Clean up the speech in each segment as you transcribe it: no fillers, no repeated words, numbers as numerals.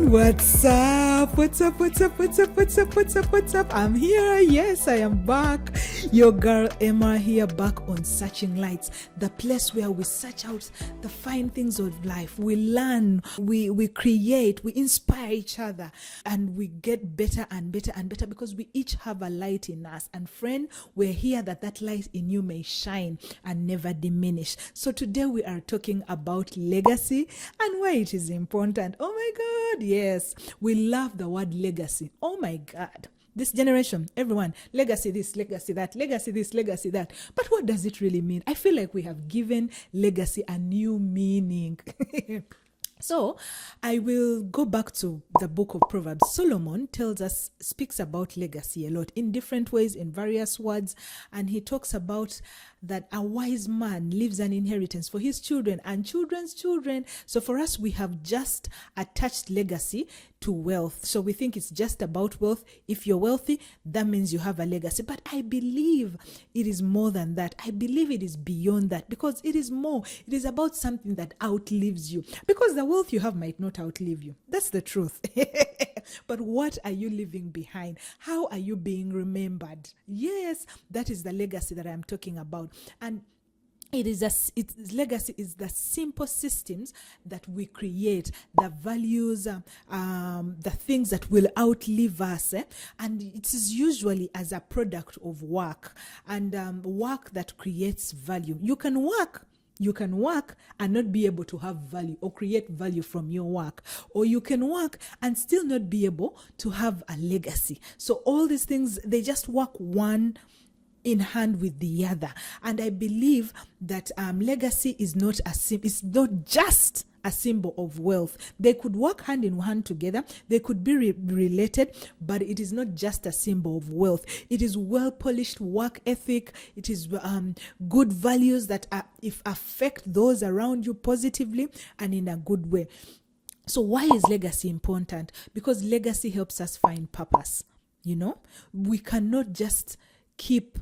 What's up? What's up? What's up? What's up? What's up? What's up? What's up? I'm here. Yes, I am back. Your girl Emma here, back on Searching Lights, the place where we search out the fine things of life. We learn, we create, we inspire each other, and we get better and better and better because we each have a light in us. And friend, we're here that light in you may shine and never diminish. So today we are talking about legacy and why it is important. Oh my God, yes. We love the word legacy. Oh my God. This generation, everyone, legacy this, legacy that, legacy this, legacy that. But what does it really mean? I feel like we have given legacy a new meaning. So I will go back to the book of Proverbs. Solomon speaks about legacy a lot in different ways, in various words. And he talks about that a wise man leaves an inheritance for his children and children's children. So for us, we have just attached legacy to wealth. So we think it's just about wealth. If you're wealthy, that means you have a legacy. But I believe it is more than that. I believe it is beyond that because it is more. It is about something that outlives you. Because the wealth you have might not outlive you. That's the truth. But what are you leaving behind? How are you being remembered? Yes, that is the legacy that I'm talking about. And its legacy is the simple systems that we create, the values, the things that will outlive us, and it is usually as a product of work and work that creates value. You can work and not be able to have value or create value from your work, or you can work and still not be able to have a legacy. So all these things, they just work one in hand with the other. And I believe that legacy is not just a symbol of wealth. They could work hand in hand together. They could be related, but it is not just a symbol of wealth. It is well-polished work ethic. It is good values that affect those around you positively and in a good way. So why is legacy important? Because legacy helps us find purpose. We cannot just keep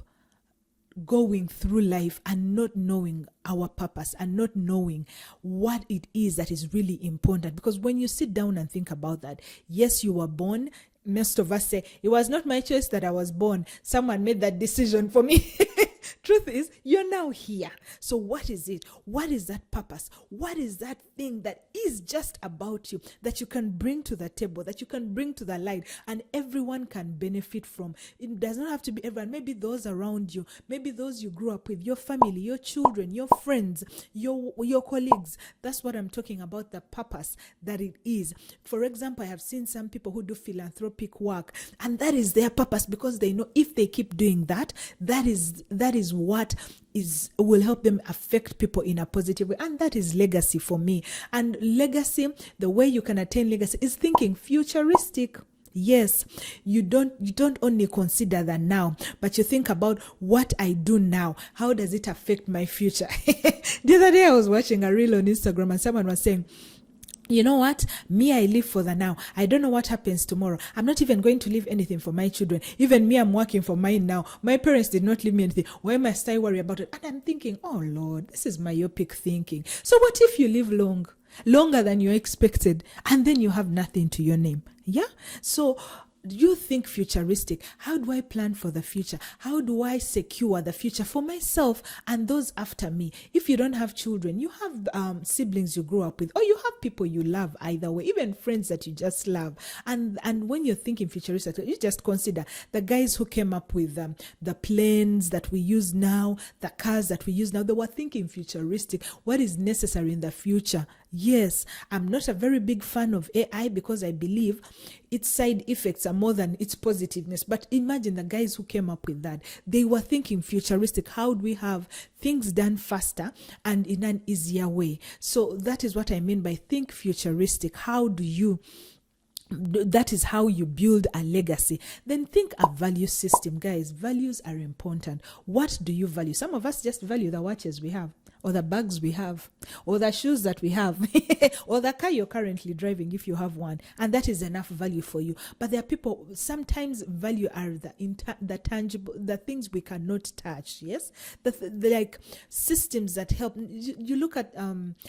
going through life and not knowing our purpose and not knowing what it is that is really important. Because when you sit down and think about that, yes, you were born. Most of us say, it was not my choice that I was born. Someone made that decision for me. Truth is, you're now here. So what is it? What is that purpose? What is that thing that is just about you, that you can bring to the table, that you can bring to the light, and everyone can benefit from? It does not have to be everyone. Maybe those around you, maybe those you grew up with, your family, your children, your friends, your colleagues. That's what I'm talking about, the purpose that it is. For example, I have seen some people who do philanthropic work, and that is their purpose because they know if they keep doing that, that is what will help them affect people in a positive way. And that is legacy for me. And legacy, the way you can attain legacy is thinking futuristic. Yes, you don't only consider the now, but you think about what I do now. How does it affect my future? The other day I was watching a reel on Instagram and someone was saying, you know what? Me, I live for the now. I don't know what happens tomorrow. I'm not even going to leave anything for my children. Even me, I'm working for mine now. My parents did not leave me anything. Why must I worry about it? And I'm thinking, oh Lord, this is myopic thinking. So what if you live longer than you expected, and then you have nothing to your name? Yeah? So you think futuristic. How do I plan for the future? How do I secure the future for myself and those after me? If you don't have children, you have siblings you grew up with, or you have people you love either way, even friends that you just love. And when you're thinking futuristic, you just consider the guys who came up with the planes that we use now, the cars that we use now. They were thinking futuristic. What is necessary in the future? Yes, I'm not a very big fan of AI because I believe its side effects are more than its positiveness. But imagine the guys who came up with that. They were thinking futuristic. How do we have things done faster and in an easier way? So that is what I mean by think futuristic. That is how you build a legacy. Then think a value system. Guys, values are important. What do you value? Some of us just value the watches we have. or the bags we have, or the shoes that we have, or the car you're currently driving if you have one, and that is enough value for you. But there are people, sometimes value are the tangible, the things we cannot touch. Yes, the like systems that help. You look at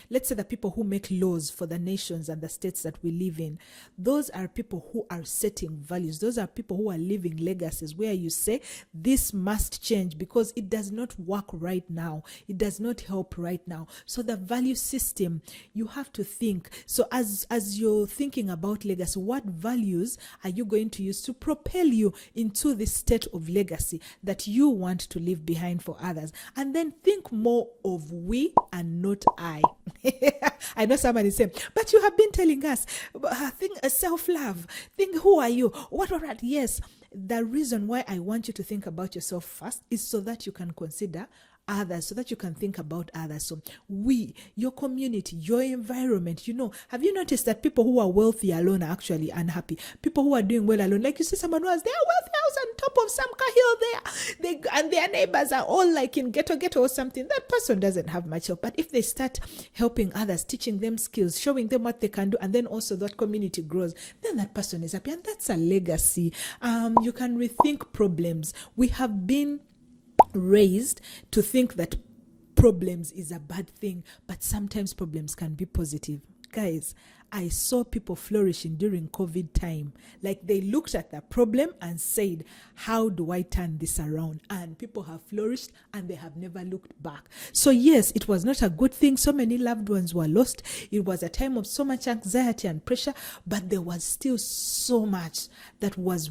let's say the people who make laws for the nations and the states that we live in. Those are people who are setting values. Those are people who are leaving legacies where you say this must change because it does not work right now. It does not help right now. So the value system, you have to think. So as you're thinking about legacy, what values are you going to use to propel you into this state of legacy that you want to leave behind for others? And then think more of we and not I. I know somebody saying, but you have been telling us, think self-love, think who are you? What? Yes, the reason why I want you to think about yourself first is so that you can consider others, so that you can think about others. So we, your community, your environment, have you noticed that people who are wealthy alone are actually unhappy? People who are doing well alone, like you see someone who has their wealthy house on top of some hill there, and their neighbors are all like in ghetto or something. That person doesn't have much help. But if they start helping others, teaching them skills, showing them what they can do, and then also that community grows, then that person is happy, and that's a legacy. You can rethink problems. We have been raised to think that problems is a bad thing, but sometimes problems can be positive. Guys, I saw people flourishing during COVID time. Like they looked at the problem and said, how do I turn this around? And people have flourished and they have never looked back. So yes, it was not a good thing. So many loved ones were lost. It was a time of so much anxiety and pressure, but there was still so much that was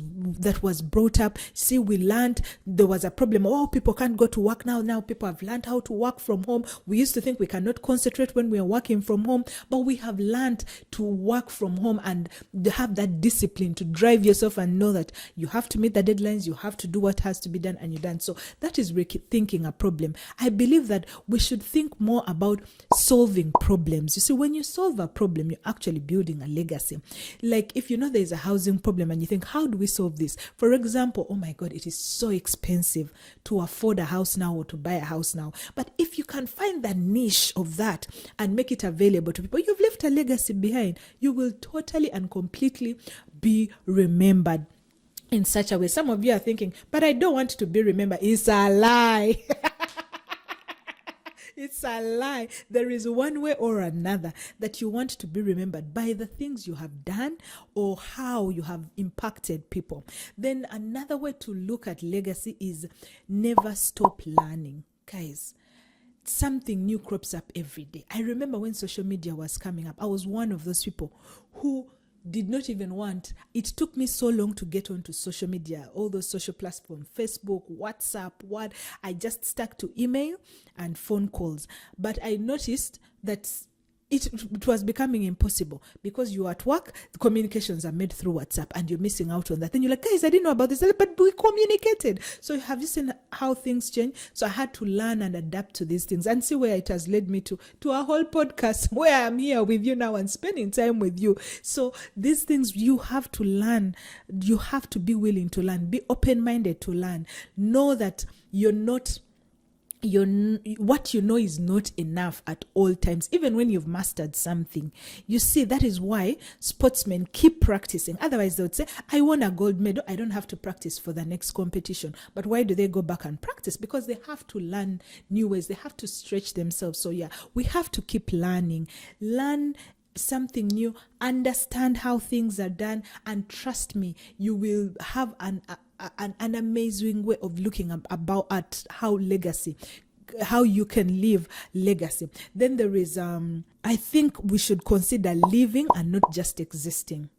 brought up. See, we learned there was a problem. Oh, people can't go to work now. Now people have learned how to work from home. We used to think we cannot concentrate when we are working from home, but we have learned to work from home and have that discipline to drive yourself and know that you have to meet the deadlines, you have to do what has to be done, and you're done. So that is rethinking a problem. I believe that we should think more about solving problems. You see, when you solve a problem, you're actually building a legacy. Like if there's a housing problem and you think, how do we solve this? For example, oh my God, it is so expensive to afford a house now or to buy a house now. But if you can find the niche of that and make it available to people, you've left a legacy behind. You will totally and completely be remembered in such a way. Some of you are thinking, but I don't want to be remembered. It's a lie. It's a lie. There is one way or another that you want to be remembered by the things you have done or how you have impacted people. Then another way to look at legacy is never stop learning. Guys, something new crops up every day. I remember when social media was coming up, I was one of those people who did not even want. It took me so long to get onto social media, all those social platforms, Facebook, WhatsApp, I just stuck to email and phone calls. But I noticed that it was becoming impossible because you're at work, the communications are made through WhatsApp and you're missing out on that. Then you're like, guys, I didn't know about this, but we communicated. So have you seen how things change? So I had to learn and adapt to these things and see where it has led me to a whole podcast where I'm here with you now and spending time with you. So these things you have to learn. You have to be willing to learn. Be open-minded to learn. Know that what you know is not enough at all times, even when you've mastered something. You see, that is why sportsmen keep practicing. Otherwise, they would say, I won a gold medal, I don't have to practice for the next competition. But why do they go back and practice? Because they have to learn new ways. They have to stretch themselves. So yeah, we have to keep learning. Learn something new, understand how things are done, and trust me, you will have an amazing way of looking at how you can live legacy. Then there is I think we should consider living and not just existing.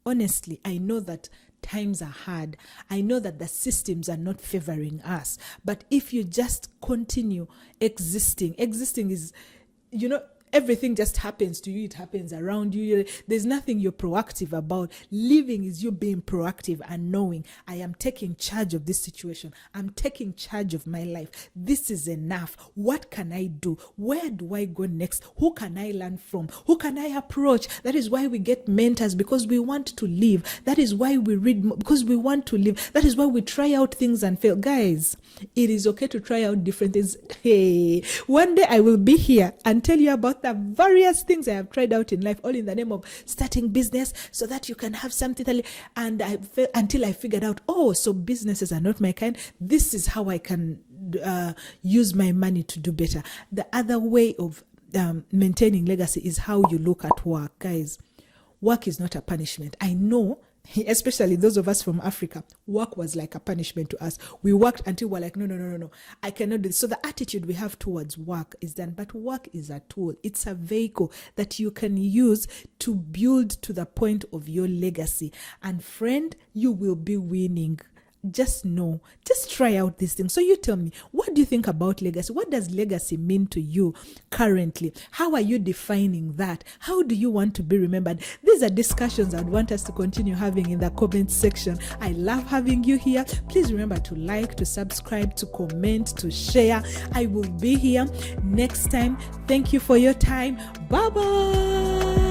Honestly, I know that times are hard. I know that the systems are not favoring us, but if you just continue existing is everything just happens to you. It happens around you. There's nothing you're proactive about. Living is you being proactive and knowing, I am taking charge of this situation. I'm taking charge of my life. This is enough. What can I do? Where do I go next? Who can I learn from? Who can I approach? That is why we get mentors, because we want to live. That is why we read, because we want to live. That is why we try out things and fail. Guys, it is okay to try out different things. Hey, one day I will be here and tell you about the various things I have tried out in life, all in the name of starting business so that you can have something. And until I figured out, oh, so businesses are not my kind. This is how I can use my money to do better. The other way of maintaining legacy is how you look at work. Guys, work is not a punishment. I know, especially those of us from Africa, work was like a punishment to us. We worked until we're like, no, I cannot do this. So the attitude we have towards work is done, but work is a tool. It's a vehicle that you can use to build to the point of your legacy. And friend, you will be winning. Just know, just try out these things. So you tell me, what do you think about legacy? What does legacy mean to you currently? How are you defining that? How do you want to be remembered? These are discussions I'd want us to continue having in the comment section. I love having you here. Please remember to like, to subscribe, to comment, to share. I will be here next time. Thank you for your time. Bye-bye.